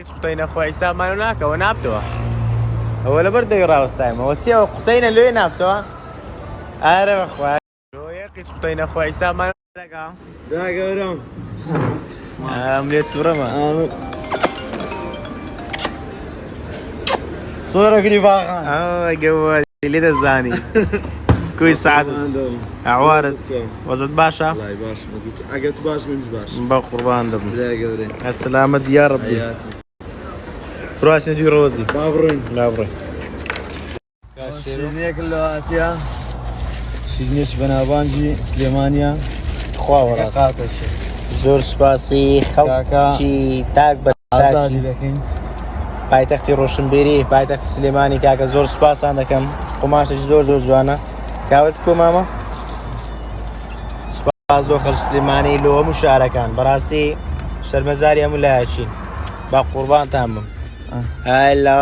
قوتينا خو حساب ما هناك ونابتوا ولا برضه يراوس تايم وتسيا قوتينا اللي نابتوا أعرف أخوي رويا قوتينا خو حساب ما هناك دا قولهم عملية برما صورة قريبا جوالي لذا الزاني كويس سعد عوارض وزد باشا والله باش ما قلت عقلت باش مش باش مبا قربان دبن لا قدري السلامة يا ربي روح ندي روزي بابرين لا بري شينيك اللواتيا شينيش بنابانجي سليمانيا خوا وراس قاطش زور سپاسی خەڵکی تاک بە ئازادی دەکەین پایتەختی ڕۆشنبیری پایتەختی سلێمانی کاکە زۆر سوپاسان دەکەم قۆماشێکی زۆر زۆر جوانە کاوت کۆ مامە سوپاس بۆ خەڵکی سلێمانی لە هەموو شارەکان بەڕاستی شەرمەزاری هەموو لایەکی با قوربانتان بم ئەلا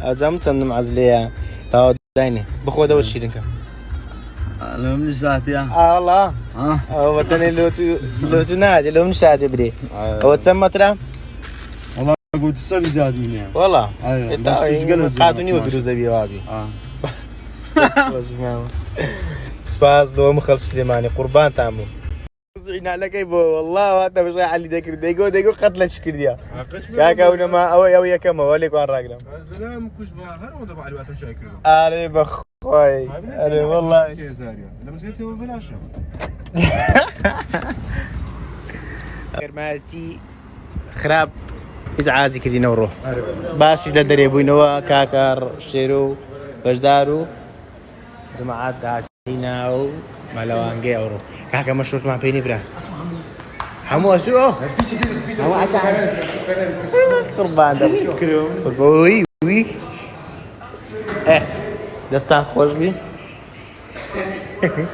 ئەجەم چەندم عەز لێیە تاوا داینێ بخۆدەوە شیرینکە لو من ساعتيا الله هو تاني لو نادي لو نشادي بري هو تسمى ترى والله قلت السبي زاد مني والله ايوه قاعدوني ودروز ابي وابي سباز لو مخلص سليماني قربان تامو زعنا لك يبو والله هذا مش رايح علي ذكر ديقو قتل شكر ديا كاكا ونما او يا كما وليك وان راقلم سلام كوش باخر ولا بعد وقت شاكر اري بخوي اري والله لما سكرت ببلاش غير مالتي خراب ازعازي كذي نورو باش لدري بوينوا كاكر شيرو بجدارو جماعات داعينا و مالوانجي اورو كاكا مشروط مع بيني برا حمو اسو حمو عتا قربان ده شكرا وي وي دستان خوش بي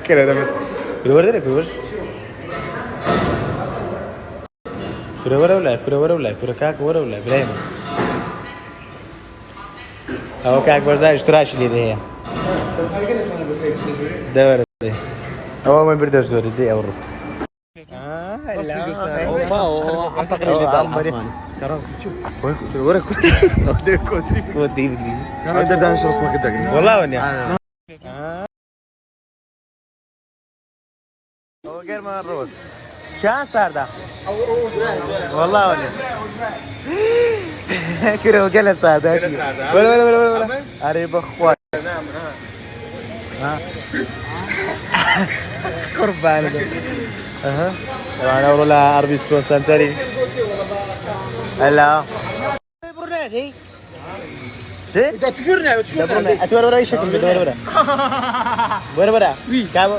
كده ده بس كده ولا كاك ولا بلايم هو كاك برزا اشتراش اللي ده هي ده هو ما بيردش دوري دي اورو لا اوفا اعتقد اللي دار عثماني كراس شوف ورا كودي انا بدي انشر اسمك الدقن والله وني هو غير ما الروس شان صار ده والله وني كده وقال صار ده ولا اري بخوات نعم ها قربان اها طبعا والله اربي سبو سنتري هلا برنادي سي انت تشورنا اتور ورا ايش شكل ورا وي كابو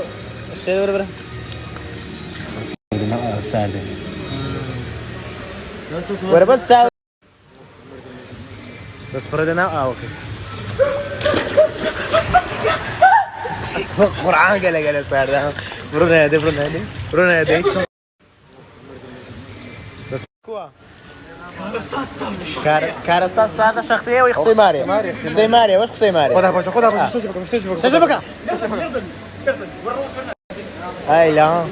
شي ورا ساده ورا بس بس فردنا اوكي قرعان قال صار برونادي بس كوا كارساس هذا شخصية ويخصي ماريا وش خصي ماريا خذها باش شبكة هاي لا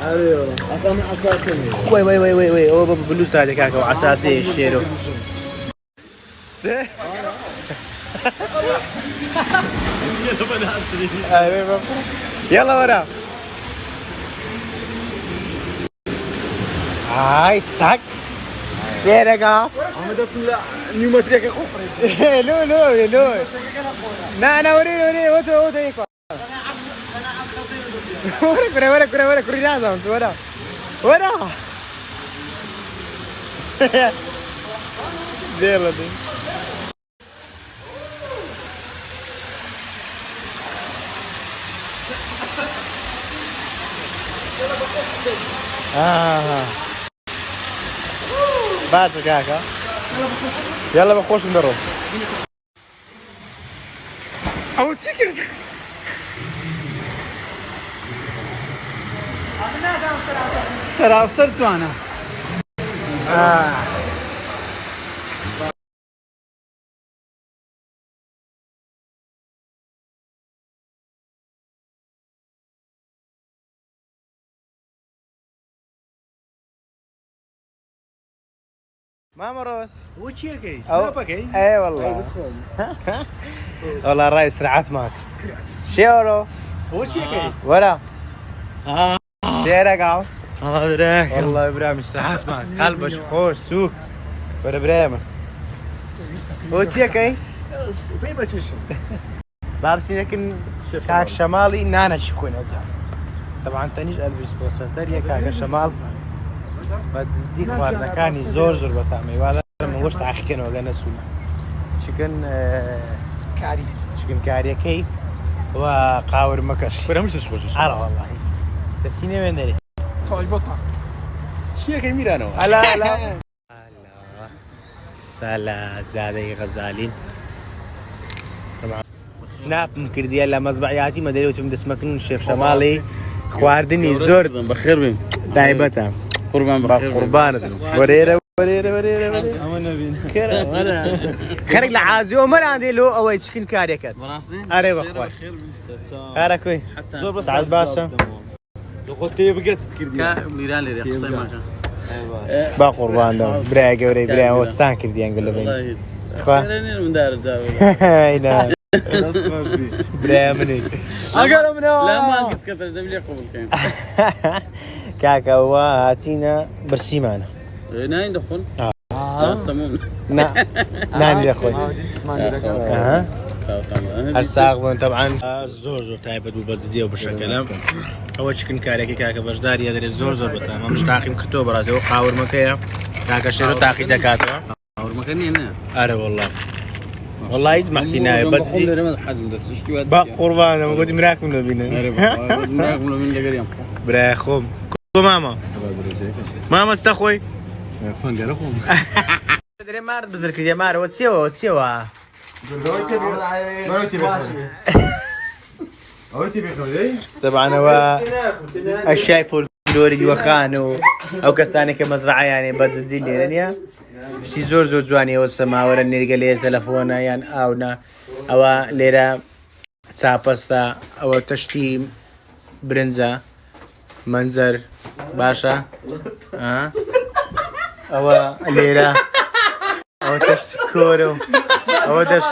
ايوه اقام اساسي وي هو بلوس هذا كاكا وعساسي الشيرو يلا ورا هاي ساك شيركا محمد اسمع نيو ماتريك اخو لو نا وري وتو يكو ورا كوري لازم ورا يلا دي بعد كاكا يلا بخوش ندرب او سكر سراوسر جوانا ماما روس وچیەکەی أو- اي والله والله الرئيس سرعت معك شيرو وچیەکەی ولا شيرك عاو هذاك والله ابراهيم سرعت معك قلبش خوش سوق ولا ابراهيم وشيكي بيبە چشم بابسي لكن كاك شمالي نانا شكون أزعم طبعا تانيش ألبس بوسنتر يا كاك شمال بديك واردنا كاني زور زور بطعمي وهذا من وش تعخكن ولا نسول شكن کاری شكن كاريا كي وقاور مكش فرەمش خۆشش أرى والله تسيني وين داري تاج بۆتان چیەکەی میرانەوە لا لا سالات زادي غزالين طبعا سناب مكرديا لا مزبعياتي ما داري وتم دسمكن الشيف شمالي خواردني زور بخير بهم دايبتا قربان بخير قربان وريرة وريرة اما نبينا كرة خرج لعازي ومر عندي له أول تشكين كاريكات براسني أري بخوي هاركوي زۆر بە سعد باشا دخۆتێ بگەت کردی كا ميران لي قصي ما كان با قربان دم برا جوري برا وسان كرديان قلوا والله بين هيك خوا. خيرني من دار الجو هنا برا مني أقول منه لا ما قلت كثر دبلي قبل كان كاكا واتينا برسيمانة ناين دخل لا سمون ناني يا اخوي اسمعني اها تمام الساق طبعا زور زور تايبد وبزديه وبالشكل اول شكل كاريكي كاكا بجدار يدري زور زور بتمام مش تاقي مكتوب راسي وقاور مكيا كاكا شيرو تاقي دكاتره اور مكاني هنا ارى والله يسمعتينا بس رمض حجم بس اشتوى باق قربان ما قلت مراكم لو بينا مراكم من القريم برا خوم ماما ماما استخوي فنجر اخوهم تدري مار بزرك يا مار وتسيوا طبعا هو الشاي فولكلوري وخانو او كساني كمزرعه يعني بزدي لي يعني شي زور زور جواني والسما ورا نلقى لي تلفونا يعني اونا او ليرا تسابستا او تشتي برنزا منظر باشا ها او ليرا او تشتي كورو او دش